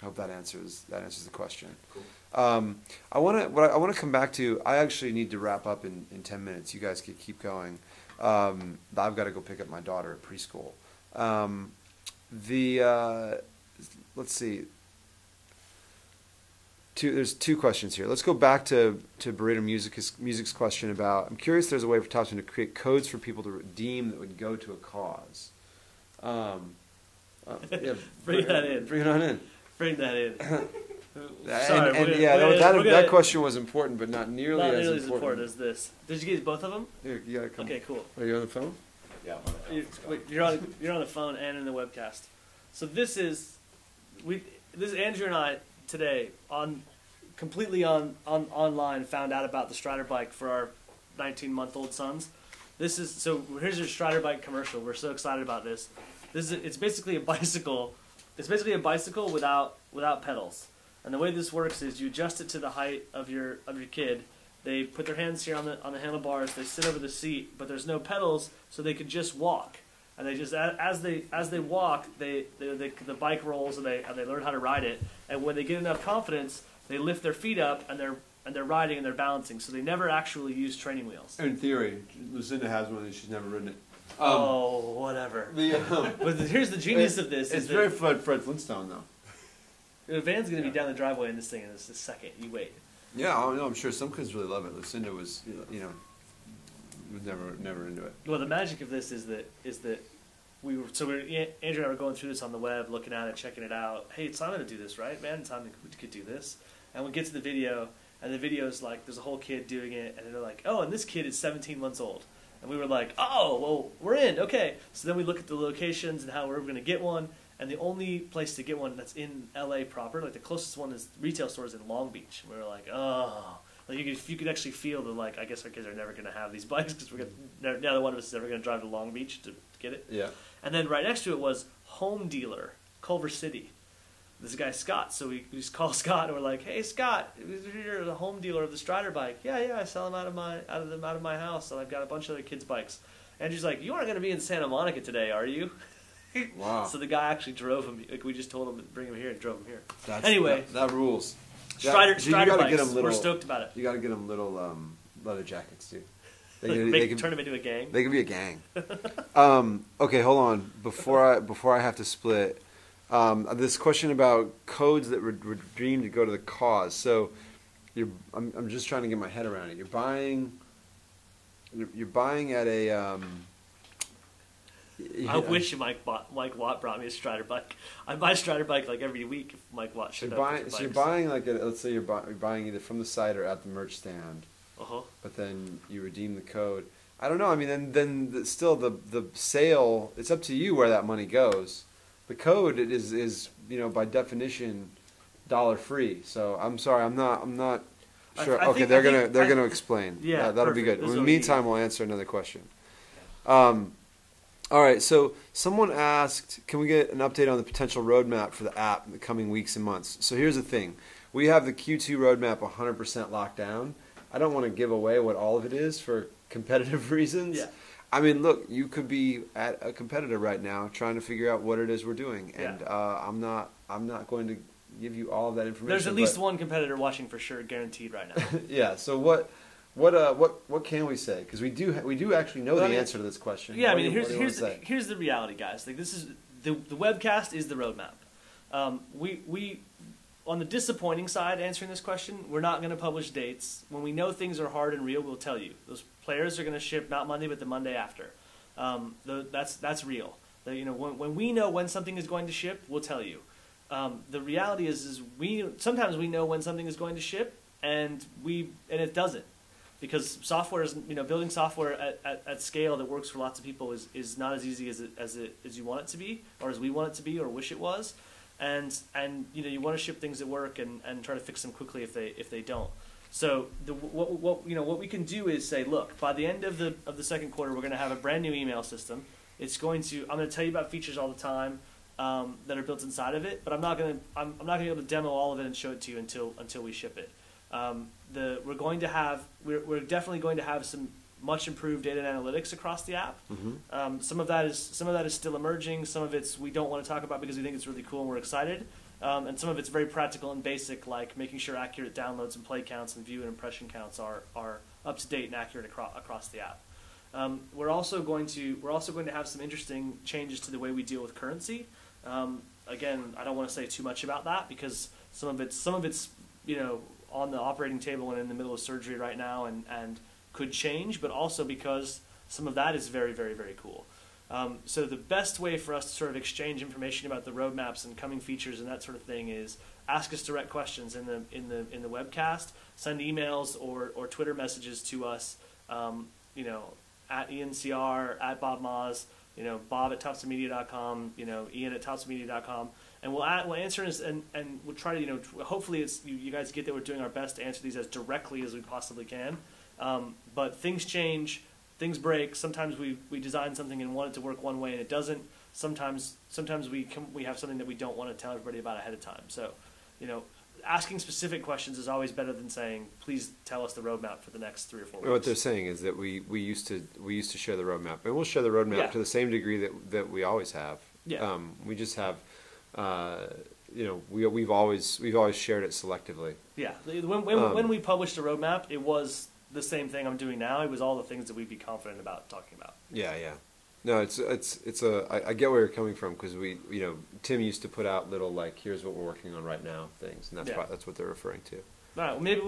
I hope that answers the question. Cool. I want to come back to. I actually need to wrap up in 10 minutes. You guys could keep going. I've got to go pick up my daughter at preschool. Let's see. There's two questions here. Let's go back to Burrito Music's question about. I'm curious if there's a way for Topspin to create codes for people to redeem that would go to a cause. Yeah, Bring that in. Bring it on in. Bring that in. That question was important, but not nearly as important. important as this. Did you get both of them? Here, you gotta come. Okay, cool. Are you on the phone? Yeah. You're on the phone and in the webcast. So this is Andrew and I today completely online found out about the Strider bike for our 19-month-old sons. Here's your Strider bike commercial. We're so excited about this. It's basically a bicycle. It's basically a bicycle without pedals. And the way this works is you adjust it to the height of your kid. They put their hands here on the handlebars. They sit over the seat, but there's no pedals, so they could just walk. And they just as they walk, the bike rolls and they learn how to ride it. And when they get enough confidence, they lift their feet up and they're riding and they're balancing. So they never actually use training wheels. In theory, Lucinda has one and she's never ridden it. Whatever. But here's the genius of this. It's very Fred Flintstone though. The van's going to be down the driveway in this thing in a second. You wait. Yeah, I'm sure some kids really love it. Lucinda was, was never into it. Well, the magic of this is that Andrew and I were going through this on the web, looking at it, checking it out. Hey, it's time to do this, right, man? It's time we could do this. And we get to the video, and the video's like there's a whole kid doing it, and they're like, oh, and this kid is 17 months old. And we were like, oh, well, we're in, okay. So then we look at the locations and how we're going to get one. And the only place to get one that's in LA proper, like the closest one is retail stores in Long Beach. And we were like, oh, like you could actually feel the I guess our kids are never going to have these bikes because neither one of us is ever going to drive to Long Beach to get it. Yeah. And then right next to it was Home Dealer, Culver City. This guy Scott, so we just call Scott and we're like, hey Scott, you're the home dealer of the Strider bike. Yeah, I sell them out of my house, and I've got a bunch of other kids' bikes. And she's like, you aren't going to be in Santa Monica today, are you? Wow. So the guy actually drove him. Like we just told him to bring him here and drove him here. Anyway, that rules. Strider bikes. We're stoked about it. You got to get them little leather jackets too. They can turn them into a gang. They can be a gang. Okay, hold on. Before I have to split, this question about codes that were redeemed to go to the cause. So, I'm just trying to get my head around it. You're buying at a. I wish Mike Watt brought me a Strider bike. I buy a Strider bike like every week if Mike Watt showed up. So you're buying let's say you're buying either from the site or at the merch stand. Uh-huh. But then you redeem the code. I don't know. I mean, then still the sale. It's up to you where that money goes. The code is by definition dollar free. So I'm sorry, I'm not sure. They're gonna explain. Yeah, that'll be good. In the meantime, we'll answer another question. Okay. All right, so someone asked, can we get an update on the potential roadmap for the app in the coming weeks and months? So here's the thing. We have the Q2 roadmap 100% locked down. I don't want to give away what all of it is for competitive reasons. Yeah. I mean, look, you could be at a competitor right now trying to figure out what it is we're doing, and I'm not going to give you all of that information. There's at least one competitor watching for sure, guaranteed right now. Yeah, so what can we say? Because we do actually know the answer to this question. Yeah, here's the reality, guys. Like this is the webcast is the roadmap. We on the disappointing side, answering this question, we're not going to publish dates. When we know things are hard and real, we'll tell you. Those players are going to ship not Monday but the Monday after. That's real. When we know when something is going to ship, we'll tell you. The reality is sometimes we know when something is going to ship and it doesn't. Because software is, building software at scale that works for lots of people is not as easy as you want it to be, or as we want it to be, or wish it was, and you want to ship things that work and try to fix them quickly if they don't. So what we can do is say, look, by the end of the second quarter, we're going to have a brand new email system. I'm going to tell you about features all the time that are built inside of it, but I'm not going to be able to demo all of it and show it to you until we ship it. We're definitely going to have some much improved data and analytics across the app. Mm-hmm. Some of that is still emerging. Some of it's we don't want to talk about because we think it's really cool and we're excited. And some of it's very practical and basic, like making sure accurate downloads and play counts and view and impression counts are up to date and accurate across the app. We're also going to have some interesting changes to the way we deal with currency. Again, I don't want to say too much about that because some of it's on the operating table and in the middle of surgery right now and could change, but also because some of that is very, very, very cool. So the best way for us to sort of exchange information about the roadmaps and coming features and that sort of thing is ask us direct questions in the webcast, send emails or Twitter messages to us, at ENCR, at Bob Moz, Bob at topspinmedia.com, Ian at topspinmedia.com, and we'll answer this and we'll try to, hopefully it's you guys get that we're doing our best to answer these as directly as we possibly can. But things change, things break. Sometimes we design something and want it to work one way and it doesn't. Sometimes we have something that we don't want to tell everybody about ahead of time. So, asking specific questions is always better than saying, please tell us the roadmap for the next 3 or 4 weeks. What they're saying is that we used to share the roadmap, and we'll share the roadmap to the same degree that we always have. Yeah. We just have, we've always shared it selectively. Yeah. When we published the roadmap, it was the same thing I'm doing now. It was all the things that we'd be confident about talking about. Yeah. No, I get where you're coming from, because Tim used to put out little, like, here's what we're working on right now things, and that's what they're referring to. All right, well, maybe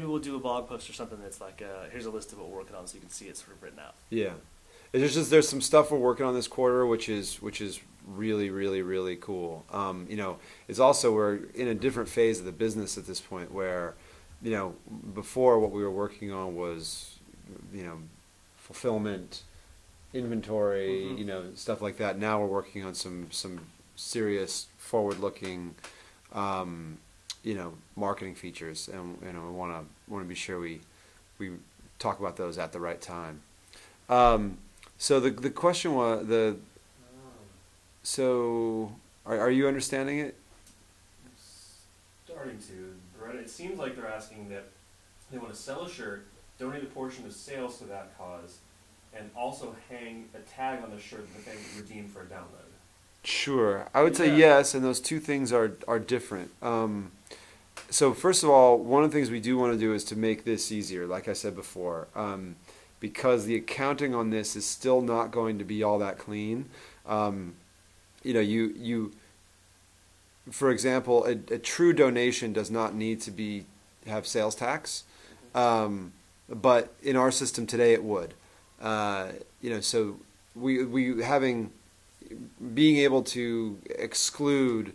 we'll do a blog post or something that's like, here's a list of what we're working on, so you can see it sort of written out. Yeah, there's some stuff we're working on this quarter, which is really, really, really cool. It's also, we're in a different phase of the business at this point, where, before what we were working on was, fulfillment, inventory, stuff like that. Now we're working on some serious forward-looking, marketing features, and we want to be sure we talk about those at the right time. So the question was So are you understanding it? I'm starting to. It seems like they're asking that they want to sell a shirt, donate a portion of sales to that cause, and also hang a tag on the shirt that they redeem for a download. Sure. I would say yes, and those two things are different. So first of all, one of the things we do want to do is to make this easier, like I said before, because the accounting on this is still not going to be all that clean. For example, a true donation does not need to have sales tax, but in our system today it would. So being able to exclude,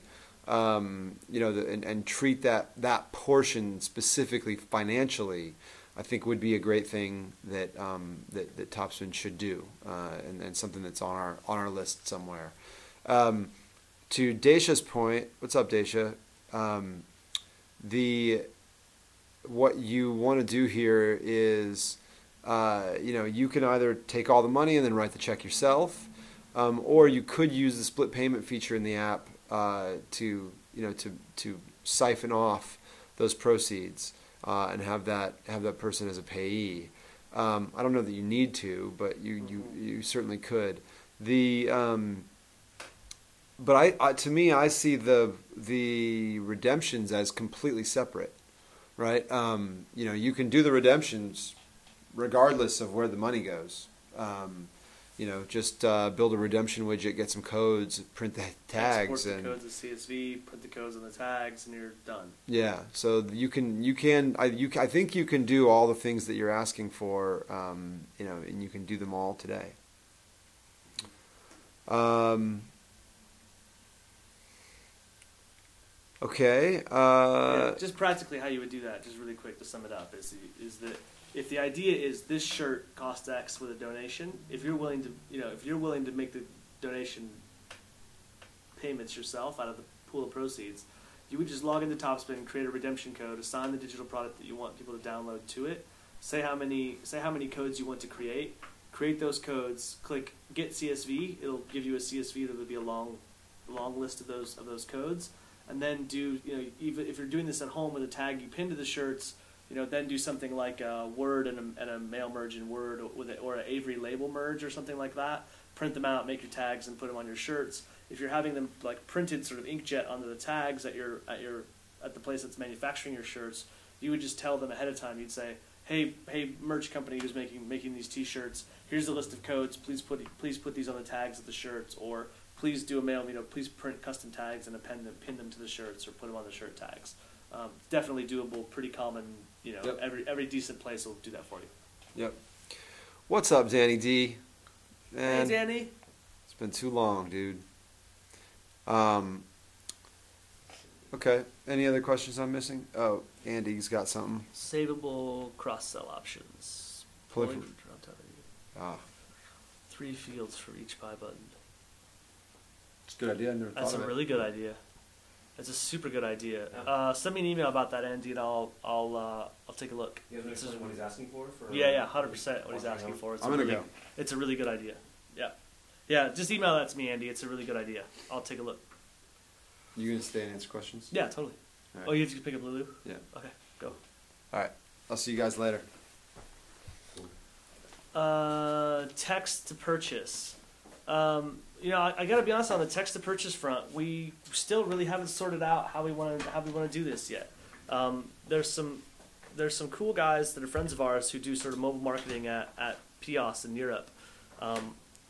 and treat that portion specifically financially, I think would be a great thing that Topspin should do, and something that's on our list somewhere. To Dacia's point, what's up, Dacia? What you want to do here is, you can either take all the money and then write the check yourself, or you could use the split payment feature in the app to siphon off those proceeds and have that person as a payee. I don't know that you need to, but you certainly could. But to me, I see the redemptions as completely separate, right? You can do the redemptions regardless of where the money goes. Just build a redemption widget, get some codes, print the tags, export the codes of CSV, print the codes on the tags, and you're done. Yeah, so I think you can do all the things that you're asking for, and you can do them all today. Okay. Just practically how you would do that, just really quick to sum it up, is that if the idea is this shirt costs X with a donation, if you're willing to make the donation payments yourself out of the pool of proceeds, you would just log into Topspin, create a redemption code, assign the digital product that you want people to download to it, say how many codes you want to create those codes, click Get CSV. It'll give you a CSV that will be a long list of those codes. And then even if you're doing this at home with a tag you pin to the shirts, then do something like a Word and a mail merge in Word or an Avery label merge or something like that. Print them out, make your tags, and put them on your shirts. If you're having them like printed sort of inkjet onto the tags at the place that's manufacturing your shirts, you would just tell them ahead of time. You'd say, hey, merch company who's making these T-shirts, here's a list of codes. Please put these on the tags of the shirts, or please do a mail. Please print custom tags and pin them to the shirts or put them on the shirt tags. Definitely doable, pretty common. Yep. Every decent place will do that for you. Yep. What's up, Danny D? Hey, Danny. been too long, dude. Okay. Any other questions I'm missing? Oh, Andy's got something. Savable cross-sell options. Prolifer- Ah, 3 fields for each buy button. it's a good idea. I never That's thought a of really good idea. That's a super good idea. Yeah. Send me an email about that, Andy, and I'll take a look. You have an explain what he's asking for? Yeah, 100% what he's asking for. I'm gonna go. It's a really good idea. Yeah. Just email that to me, Andy. It's a really good idea. I'll take a look. You gonna stay and answer questions? Yeah, totally. All right. Oh, you have to pick up Lulu? Yeah. Okay, go. All right. I'll see you guys later. Text to purchase. I got to be honest, on the text to purchase front, we still really haven't sorted out how we want to do this yet. There's some cool guys that are friends of ours who do sort of mobile marketing at PIOS in Europe,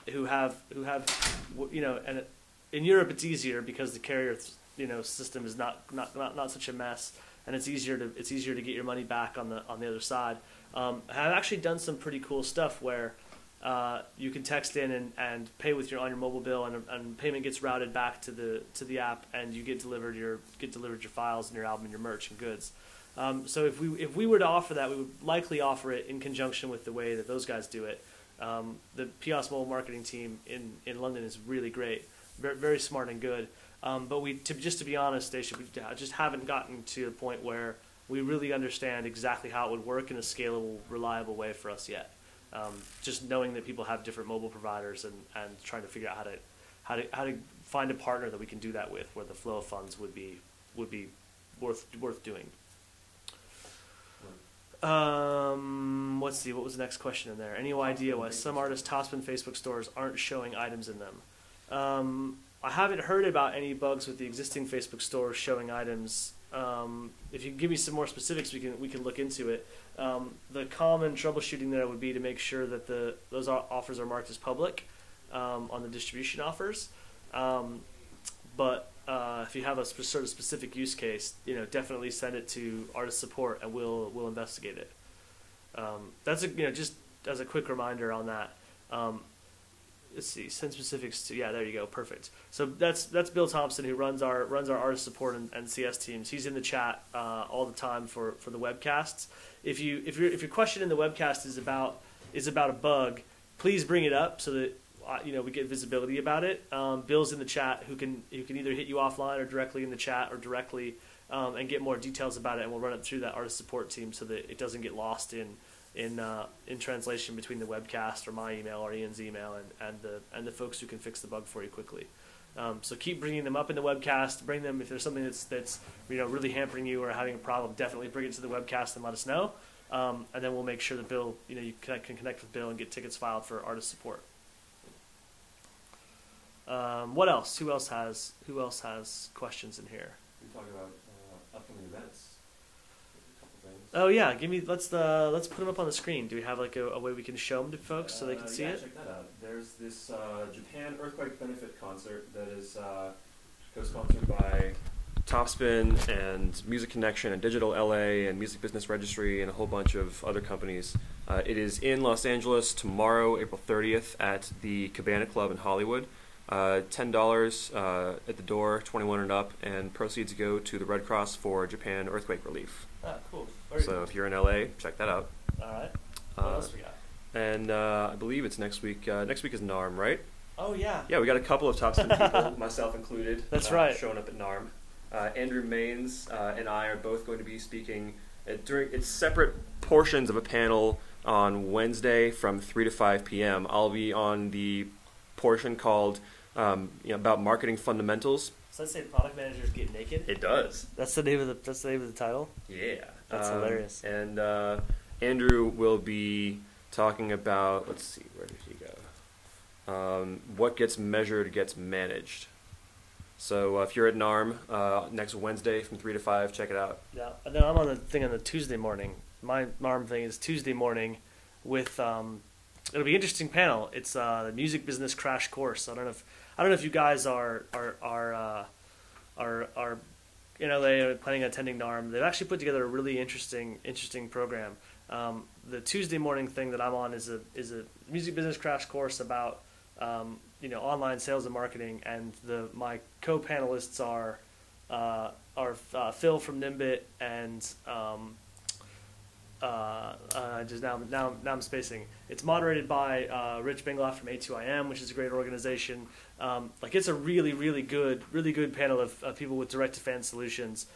who have and in Europe it's easier because the carrier system is not such a mess, and it's easier to get your money back on the other side. I've actually done some pretty cool stuff where you can text in and pay on your mobile bill, and payment gets routed back to the app, and you get delivered your files and your album and your merch and goods. So if we were to offer that, we would likely offer it in conjunction with the way that those guys do it. The PIOS mobile marketing team in London is really great, very, very smart and good. But to be honest, we just haven't gotten to the point where we really understand exactly how it would work in a scalable, reliable way for us yet. Just knowing that people have different mobile providers and trying to figure out how to find a partner that we can do that with, where the flow of funds would be worth doing. Let's see, what was the next question in there? Any idea why some artists' Topspin Facebook stores aren't showing items in them? I haven't heard about any bugs with the existing Facebook stores showing items. If you can give me some more specifics, we can look into it. The common troubleshooting there would be to make sure that those offers are marked as public on the distribution offers. But if you have a sort of specific use case, definitely send it to artist support, and we'll investigate it. That's just as a quick reminder on that. Let's see, send specifics to, there you go, perfect. So that's Bill Thompson, who runs our artist support and CS teams. He's in the chat all the time for the webcasts. If your question in the webcast is about a bug, please bring it up so that we get visibility about it. Bill's in the chat, who can either hit you offline or directly in the chat or directly and get more details about it, and we'll run it through that artist support team so that it doesn't get lost in translation between the webcast or my email or Ian's email and the folks who can fix the bug for you quickly. So keep bringing them up in the webcast. Bring them if there's something that's really hampering you or having a problem. Definitely bring it to the webcast and let us know. And then we'll make sure that Bill, you can connect with Bill and get tickets filed for artist support. What else? Who else has questions in here? We talk about upcoming events. Oh yeah, let's put them up on the screen. Do we have like a way we can show them to folks so they can see it? Check that out. There's this Japan Earthquake Benefit Concert that is co-sponsored by Topspin and Music Connection and Digital LA and Music Business Registry and a whole bunch of other companies. It is in Los Angeles tomorrow, April 30th, at the Cabana Club in Hollywood. $10 at the door, 21 and up, and proceeds go to the Red Cross for Japan earthquake relief. Ah, cool. So if you're in LA, check that out. All right. What else we got? And I believe it's next week. Next week is NARM, right? Oh yeah. Yeah, we got a couple of Topspin people, myself included. That's right. Showing up at NARM. Andrew Maines and I are both going to be speaking during separate portions of a panel on Wednesday from 3 to 5 p.m. I'll be on the portion called about marketing fundamentals. So let's say product managers get naked. It does. That's the name of the title. Yeah, that's hilarious. And Andrew will be talking about. Let's see, where did he go? What gets measured gets managed. So if you're at NARM next Wednesday from 3 to 5, check it out. Yeah, and then I'm on the thing on the Tuesday morning. My NARM thing is Tuesday morning with it'll be an interesting panel. It's the music business crash course. I don't know if you guys are in LA or planning on attending NARM. They've actually put together a really interesting program. The Tuesday morning thing that I'm on is a music business crash course about online sales and marketing, and my co-panelists are Phil from Nimbit and just now I'm spacing. It's moderated by Rich Bingloff from A2IM, which is a great organization. It's a really good panel of people with direct-to-fan solutions,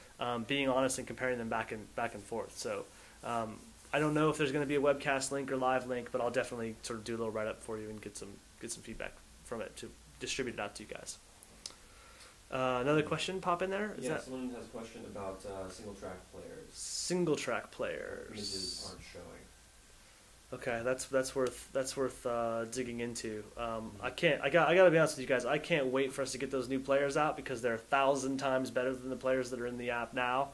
being honest and comparing them back and forth. So I don't know if there's going to be a webcast link or live link, but I'll definitely sort of do a little write-up for you and get some feedback from it to distribute it out to you guys. Another question pop in there? Someone has a question about single-track players. Single-track players. Images aren't showing. Okay, that's worth digging into. I gotta be honest with you guys. I can't wait for us to get those new players out because they're 1,000 times better than the players that are in the app now.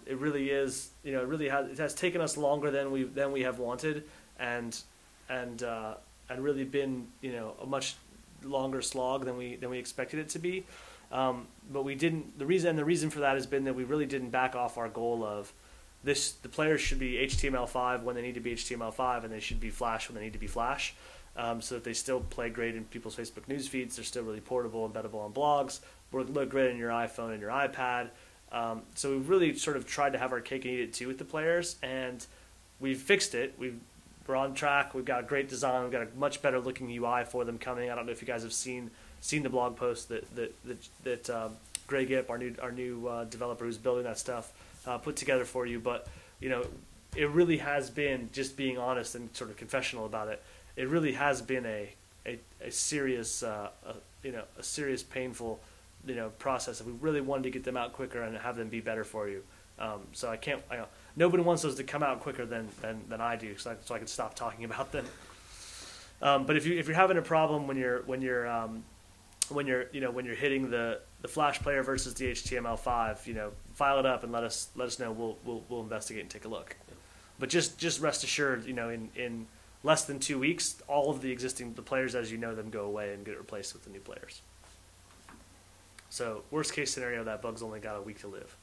It really is. It has taken us longer than we have wanted, and really been a much longer slog than we expected it to be. But we didn't. The reason for that has been that we really didn't back off our goal of this. The players should be HTML5 when they need to be HTML5, and they should be Flash when they need to be Flash. So that they still play great in people's Facebook news feeds. They're still really portable, embeddable on blogs. Look great on your iPhone and your iPad. So we've really sort of tried to have our cake and eat it too with the players, and we've fixed it. We're on track. We've got a great design. We've got a much better looking UI for them coming. I don't know if you guys have seen the blog post that Greg Gipp, our new developer who's building that stuff, put together for you. But it really has been, just being honest and sort of confessional about it. It really has been a serious painful process. If we really wanted to get them out quicker and have them be better for you. So nobody wants those to come out quicker than I do, so I can stop talking about them. But if you're having a problem when you're hitting the Flash player versus the HTML5, file it up and let us know. We'll investigate and take a look. But just rest assured, in less than 2 weeks, all of the players as you know them go away and get replaced with the new players. So worst case scenario, that bug's only got a week to live.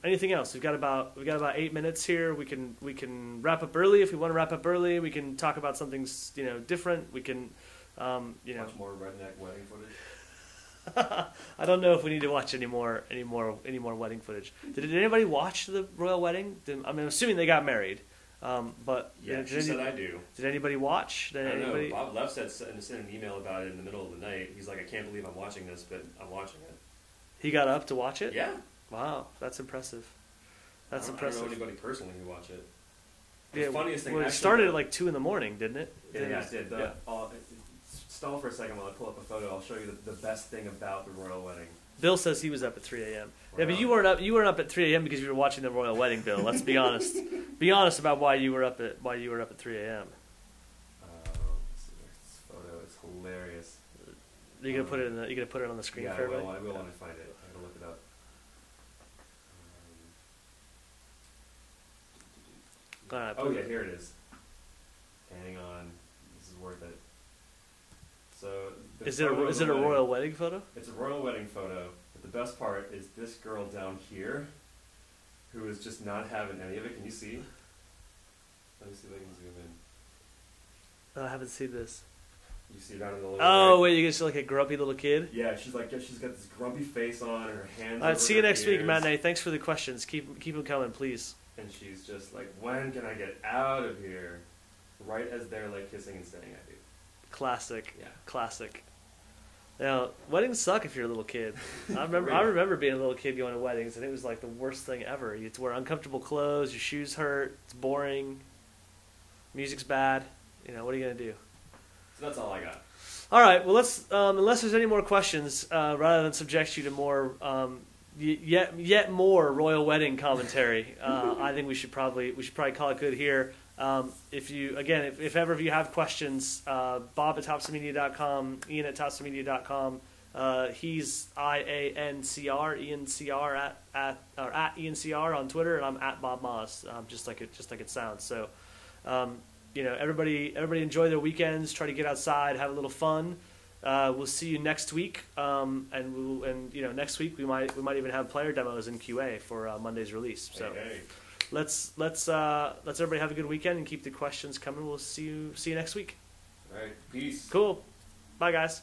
Anything else? We've got about 8 minutes here. We can wrap up early if we want to wrap up early. We can talk about something different. We can watch more redneck wedding footage. I don't know if we need to watch any more wedding footage. Did anybody watch the royal wedding? I'm assuming they got married. But yeah, she said I do. Did anybody watch? I don't know. Bob Leff sent an email about it in the middle of the night. He's like, I can't believe I'm watching this, but I'm watching it. He got up to watch it? Yeah. Wow, that's impressive. I don't know anybody personally who watched it. The Yeah, funniest thing. Well, it started at like 2 a.m, didn't it? Yeah, it did. Stall for a second while I pull up a photo. I'll show you the best thing about the royal wedding. Bill says he was up at 3 a.m. Wow. Yeah, but you weren't up at 3 a.m. because you were watching the royal wedding, Bill. Let's be honest. Be honest about why you were up at 3 a.m. This photo is hilarious. You gonna put it on the screen yeah, for everybody? I will when I find it. I'm gonna look it up. Yeah, here it is. Hang on, this is worth it. So is it a royal wedding photo? It's a royal wedding photo. But the best part is this girl down here, who is just not having any of it. Can you see? Let me see if I can zoom in. I haven't seen this. You see down in the little. Oh wait, you can see like a grumpy little kid. Yeah, she's got this grumpy face on, and her hands. All right, see you next week, Matinee. Thanks for the questions. Keep them coming, please. And she's just like, when can I get out of here? Right as they're like kissing and saying I do. Classic. Yeah. Classic. Now, weddings suck if you're a little kid. I remember being a little kid going to weddings, and it was like the worst thing ever. You have to wear uncomfortable clothes, your shoes hurt, it's boring, music's bad. What are you gonna do? So that's all I got. All right. Well, let's unless there's any more questions, rather than subject you to more yet more royal wedding commentary, I think we should probably call it good here. If ever of you have questions, Bob at topspinmedia.com, Ian at topspinmedia.com. He's IANCR, Ian CR at Ian CR on Twitter, and I'm at Bob Moss, just like it sounds. So, everybody enjoy their weekends. Try to get outside, have a little fun. We'll see you next week, and next week we might even have player demos in QA for Monday's release. So. Hey. Let's everybody have a good weekend and keep the questions coming. We'll see you next week. All right, peace. Cool. Bye, guys.